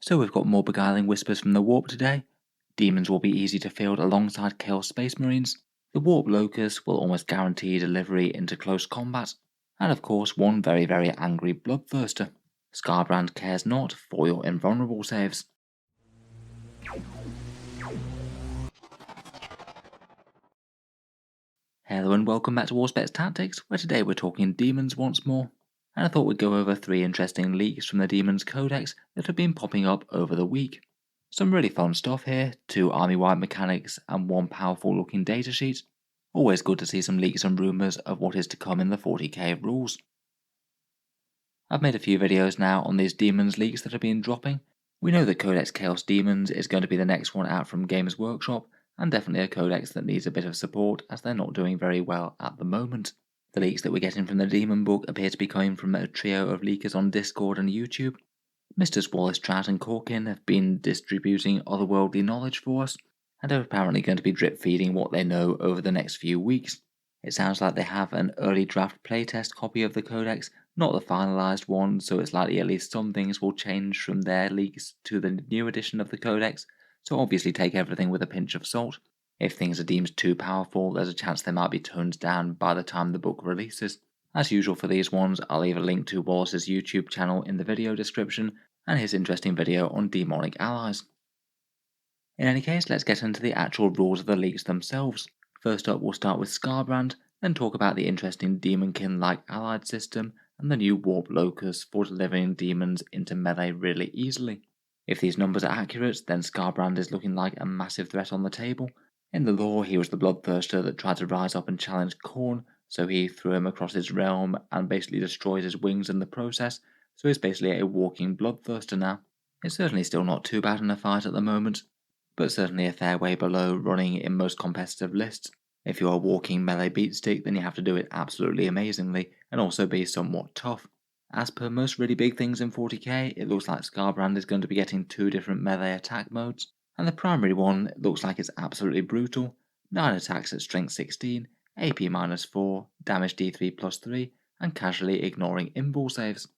So we've got more beguiling whispers from the Warp today. Demons will be easy to field alongside Chaos Space Marines. The Warp Locus will almost guarantee delivery into close combat. And of course, one very angry bloodthirster. Skarbrand cares not for your invulnerable saves. Hello and welcome back to Warspets Tactics, where today we're talking Demons once more. And I thought we'd go over 3 interesting leaks from the Demons Codex that have been popping up over the week. Some really fun stuff here, 2 army-wide mechanics and 1 powerful looking datasheet. Always good to see some leaks and rumours of what is to come in the 40k rules. I've made a few videos now on these Demons leaks that have been dropping. We know that Codex Chaos Demons is going to be the next one out from Games Workshop, and definitely a codex that needs a bit of support as they're not doing very well at the moment. The leaks that we're getting from the Demon book appear to be coming from a trio of leakers on Discord and YouTube. Mr. Wallace Trout and Corkin have been distributing otherworldly knowledge for us, and are apparently going to be drip feeding what they know over the next few weeks. It sounds like they have an early draft playtest copy of the codex, not the finalised one, so it's likely at least some things will change from their leaks to the new edition of the codex, so obviously take everything with a pinch of salt. If things are deemed too powerful, there's a chance they might be toned down by the time the book releases. As usual for these ones, I'll leave a link to Wallace's YouTube channel in the video description and his interesting video on demonic allies. In any case, let's get into the actual rules of the leaks themselves. First up, we'll start with Skarbrand, then talk about the interesting Demonkin-like allied system and the new Warp Locus for delivering demons into melee really easily. If these numbers are accurate, then Skarbrand is looking like a massive threat on the table. In the lore, he was the bloodthirster that tried to rise up and challenge Khorne, so he threw him across his realm and basically destroyed his wings in the process, so he's basically a walking bloodthirster now. It's certainly still not too bad in a fight at the moment, but certainly a fair way below running in most competitive lists. If you're a walking melee beatstick, then you have to do it absolutely amazingly and also be somewhat tough. As per most really big things in 40k, it looks like Skarbrand is going to be getting 2 different melee attack modes, and the primary one looks like it's absolutely brutal. 9 attacks at strength 16, AP -4, damage D3 +3, and casually ignoring invul saves.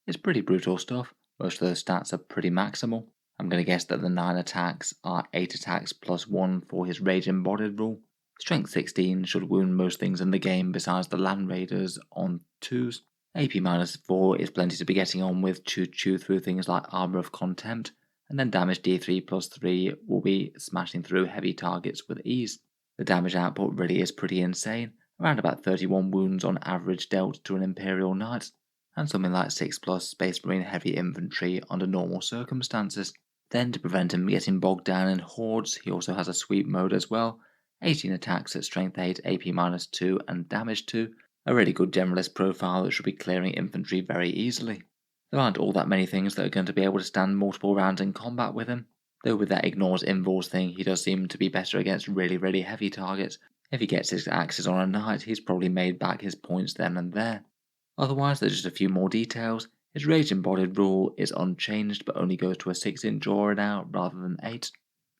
It's pretty brutal stuff. Most of those stats are pretty maximal. I'm going to guess that the 9 attacks are 8 attacks +1 for his Rage Embodied rule. Strength 16 should wound most things in the game besides the Land Raiders on 2s. AP -4 is plenty to be getting on with to chew through things like Armour of Contempt, and then damage D3 +3 will be smashing through heavy targets with ease. The damage output really is pretty insane, around about 31 wounds on average dealt to an Imperial Knight, and something like 6+ Space Marine heavy infantry under normal circumstances. Then, to prevent him getting bogged down in hordes, he also has a sweep mode as well. 18 attacks at strength 8, AP -2 and damage 2, a really good generalist profile that should be clearing infantry very easily. There aren't all that many things that are going to be able to stand multiple rounds in combat with him, though with that ignores invuls thing he does seem to be better against really heavy targets. If he gets his axes on a knight, he's probably made back his points then and there. Otherwise, there's just a few more details. His Rage Embodied rule is unchanged but only goes to a 6-inch aura now rather than 8.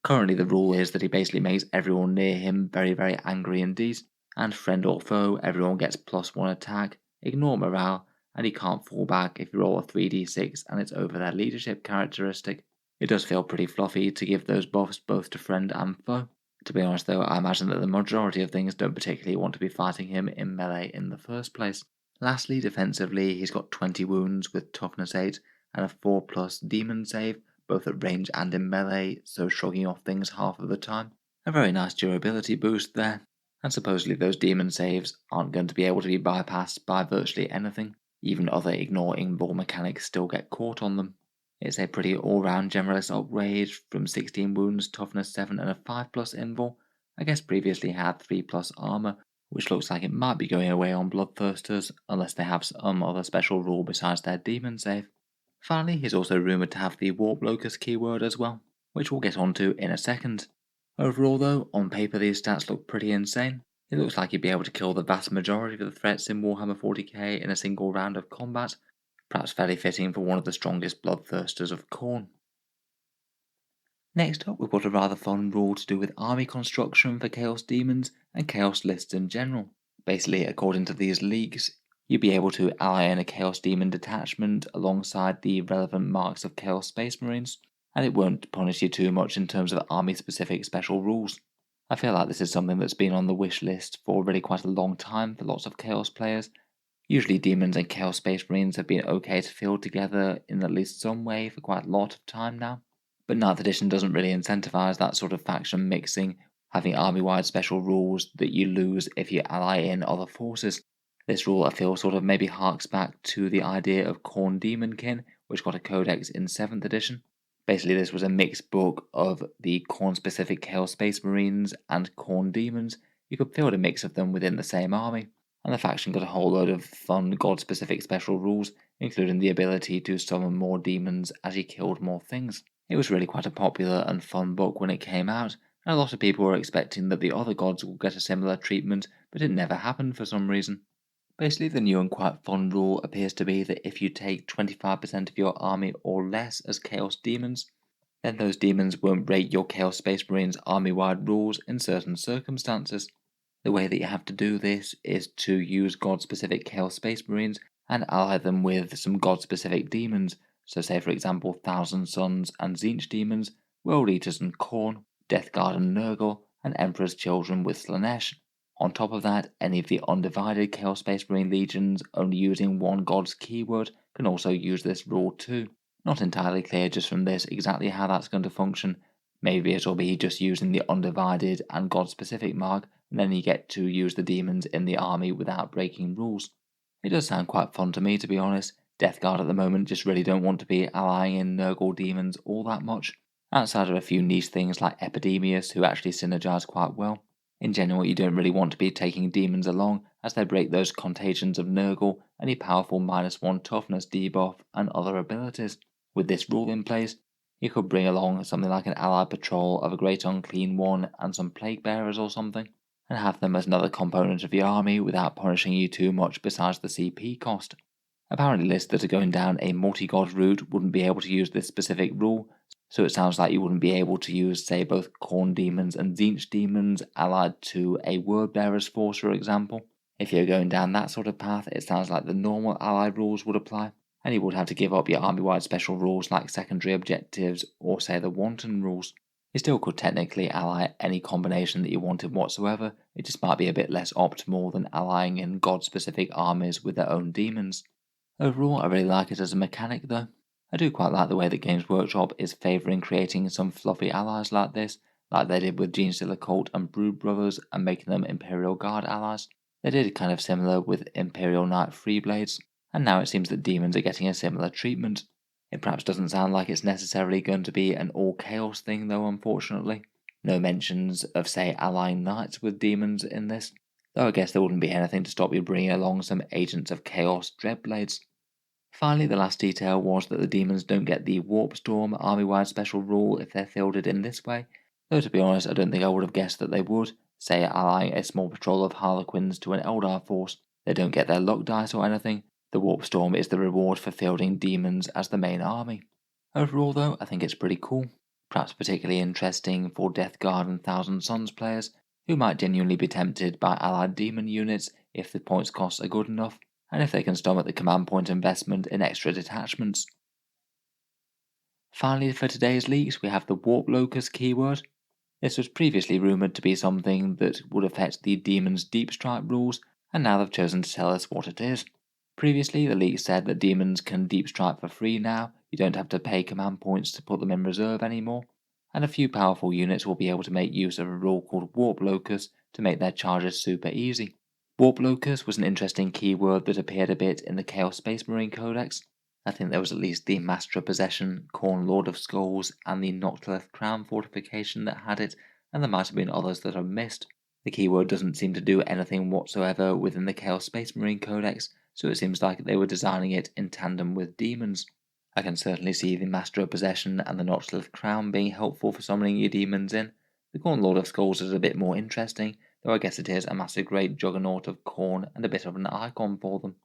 Currently the rule is that he basically makes everyone near him very angry indeed, and friend or foe, everyone gets +1 attack, ignore morale, and he can't fall back if you roll a 3d6 and it's over their leadership characteristic. It does feel pretty fluffy to give those buffs both to friend and foe. To be honest though, I imagine that the majority of things don't particularly want to be fighting him in melee in the first place. Lastly, defensively, he's got 20 wounds with toughness 8 and a 4+ demon save, both at range and in melee, so shrugging off things half of the time. A very nice durability boost there, and supposedly those demon saves aren't going to be able to be bypassed by virtually anything. Even other ignore invul mechanics still get caught on them. It's a pretty all-round generalist upgrade from 16 wounds, toughness 7 and a 5+ invul. I guess previously had 3+ armor, which looks like it might be going away on bloodthirsters unless they have some other special rule besides their demon save. Finally, he's also rumoured to have the Warp Locus keyword as well, which we'll get onto in a second. Overall though, on paper these stats look pretty insane. It looks like he'd be able to kill the vast majority of the threats in Warhammer 40k in a single round of combat, perhaps fairly fitting for one of the strongest bloodthirsters of Khorne. Next up, we've got a rather fun rule to do with army construction for Chaos Demons and Chaos lists in general. Basically, according to these leaks, You'd be able to ally in a Chaos Demon detachment alongside the relevant marks of Chaos Space Marines, and it won't punish you too much in terms of army-specific special rules. I feel like this is something that's been on the wish list for really quite a long time for lots of Chaos players. Usually Demons and Chaos Space Marines have been okay to field together in at least some way for quite a lot of time now, but 9th edition doesn't really incentivize that sort of faction mixing, having army-wide special rules that you lose if you ally in other forces. This rule, I feel, sort of maybe harks back to the idea of Khorne Demonkin, which got a codex in 7th edition. Basically, this was a mixed book of the Khorne-specific Chaos Space Marines and Khorne Demons. You could field a mix of them within the same army, and the faction got a whole load of fun god-specific special rules, including the ability to summon more demons as you killed more things. It was really quite a popular and fun book when it came out, and a lot of people were expecting that the other gods would get a similar treatment, but it never happened for some reason. Basically, the new and quite fun rule appears to be that if you take 25% of your army or less as Chaos Demons, then those demons won't break your Chaos Space Marines army-wide rules in certain circumstances. The way that you have to do this is to use god-specific Chaos Space Marines and ally them with some god-specific demons, so say for example Thousand Sons and Tzeentch Demons, World Eaters and Khorne, Death Guard and Nurgle, and Emperor's Children with Slaanesh. On top of that, any of the undivided Chaos Space Marine legions only using one god's keyword can also use this rule too. Not entirely clear just from this exactly how that's going to function. Maybe it'll be just using the undivided and god specific mark, and then you get to use the demons in the army without breaking rules. It does sound quite fun to me, to be honest. Death Guard at the moment just really don't want to be allying in Nurgle demons all that much, outside of a few niche things like Epidemius who actually synergize quite well. In general, you don't really want to be taking demons along, as they break those contagions of Nurgle, any powerful -1 toughness debuff, and other abilities. With this rule in place, you could bring along something like an allied patrol of a Great Unclean One and some Plague Bearers or something, and have them as another component of your army without punishing you too much besides the CP cost. Apparently lists that are going down a multi-god route wouldn't be able to use this specific rule, so it sounds like you wouldn't be able to use, say, both Khorne Demons and Tzeentch Demons allied to a Word Bearer's force, for example. If you're going down that sort of path, it sounds like the normal allied rules would apply, and you would have to give up your army-wide special rules like secondary objectives or, say, the Wanton rules. You still could technically ally any combination that you wanted whatsoever, it just might be a bit less optimal than allying in god-specific armies with their own demons. Overall, I really like it as a mechanic though. I do quite like the way that Games Workshop is favouring creating some fluffy allies like this, like they did with Genestealer Cult and Brood Brothers and making them Imperial Guard allies. They did kind of similar with Imperial Knight Freeblades, and now it seems that demons are getting a similar treatment. It perhaps doesn't sound like it's necessarily going to be an all chaos thing though, unfortunately. No mentions of, say, allying knights with demons in this, though I guess there wouldn't be anything to stop you bringing along some Agents of Chaos Dreadblades. Finally, the last detail was that the demons don't get the Warp Storm army-wide special rule if they're fielded in this way, though to be honest I don't think I would have guessed that they would, say allying a small patrol of Harlequins to an Eldar force. They don't get their luck dice or anything. The Warp Storm is the reward for fielding demons as the main army. Overall though, I think it's pretty cool, perhaps particularly interesting for Death Guard and Thousand Sons players, who might genuinely be tempted by allied demon units if the points costs are good enough, and if they can stomach the command point investment in extra detachments. Finally, for today's leaks, we have the Warp Locus keyword. This was previously rumoured to be something that would affect the Demon's Deep Strike rules, and now they've chosen to tell us what it is. Previously, the leak said that demons can deep strike for free now, you don't have to pay command points to put them in reserve anymore, and a few powerful units will be able to make use of a rule called Warp Locus to make their charges super easy. Warp Locus was an interesting keyword that appeared a bit in the Chaos Space Marine Codex. I think there was at least the Master of Possession, Khorne Lord of Skulls, and the Noctilith Crown fortification that had it, and there might have been others that I've missed. The keyword doesn't seem to do anything whatsoever within the Chaos Space Marine Codex, so it seems like they were designing it in tandem with demons. I can certainly see the Master of Possession and the Noctilith Crown being helpful for summoning your demons in. The Khorne Lord of Skulls is a bit more interesting, though I guess it is a massive great juggernaut of Khorne and a bit of an icon for them.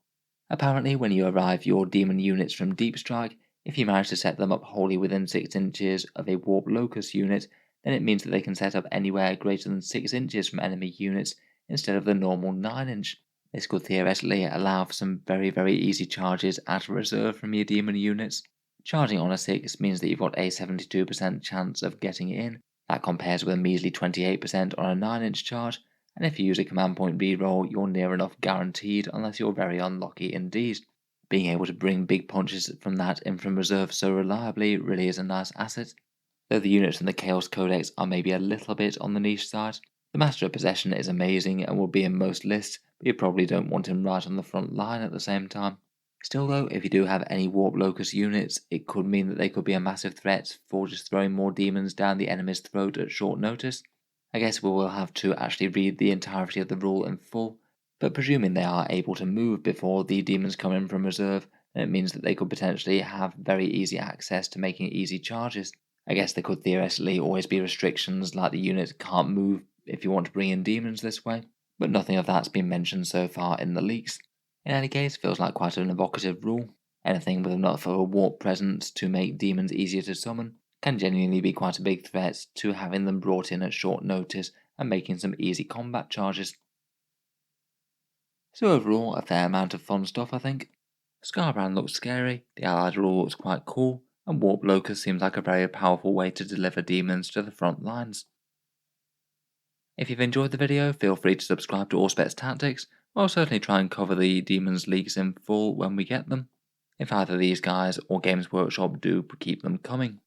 Apparently, when you arrive your demon units from Deep Strike, if you manage to set them up wholly within 6 inches of a Warp Locus unit, then it means that they can set up anywhere greater than 6 inches from enemy units instead of the normal 9 inch. This could theoretically allow for some very easy charges at reserve from your demon units. Charging on a 6 means that you've got a 72% chance of getting in. That compares with a measly 28% on a 9-inch charge, and if you use a command point reroll, you're near enough guaranteed unless you're very unlucky indeed. Being able to bring big punches from that in from reserve so reliably really is a nice asset. Though the units from the Chaos Codex are maybe a little bit on the niche side, the Master of Possession is amazing and will be in most lists, but you probably don't want him right on the front line at the same time. Still though, if you do have any Warp Locus units, it could mean that they could be a massive threat for just throwing more demons down the enemy's throat at short notice. I guess we will have to actually read the entirety of the rule in full, but presuming they are able to move before the demons come in from reserve, then it means that they could potentially have very easy access to making easy charges. I guess there could theoretically always be restrictions like the unit can't move if you want to bring in demons this way, but nothing of that's been mentioned so far in the leaks. In any case, feels like quite an evocative rule. Anything with enough of a warp presence to make demons easier to summon can genuinely be quite a big threat to having them brought in at short notice and making some easy combat charges. So overall, a fair amount of fun stuff I think. Skarbrand looks scary, the allied rule looks quite cool, and Warp Locus seems like a very powerful way to deliver demons to the front lines. If you've enjoyed the video, feel free to subscribe to Auspex Tactics, I'll certainly try and cover the Demons leaks in full when we get them, if either these guys or Games Workshop do keep them coming.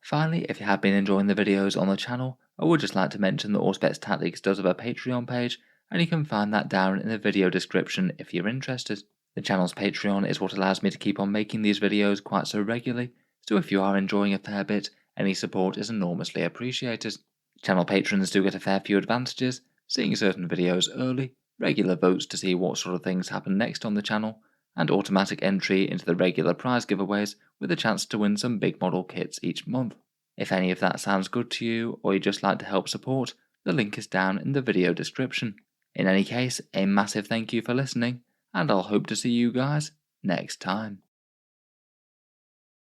Finally, if you have been enjoying the videos on the channel, I would just like to mention that Auspex Tactics does have a Patreon page, and you can find that down in the video description if you're interested. The channel's Patreon is what allows me to keep on making these videos quite so regularly, so if you are enjoying a fair bit, any support is enormously appreciated. Channel patrons do get a fair few advantages, seeing certain videos early, regular votes to see what sort of things happen next on the channel, and automatic entry into the regular prize giveaways with a chance to win some big model kits each month. If any of that sounds good to you, or you'd just like to help support, the link is down in the video description. In any case, a massive thank you for listening, and I'll hope to see you guys next time.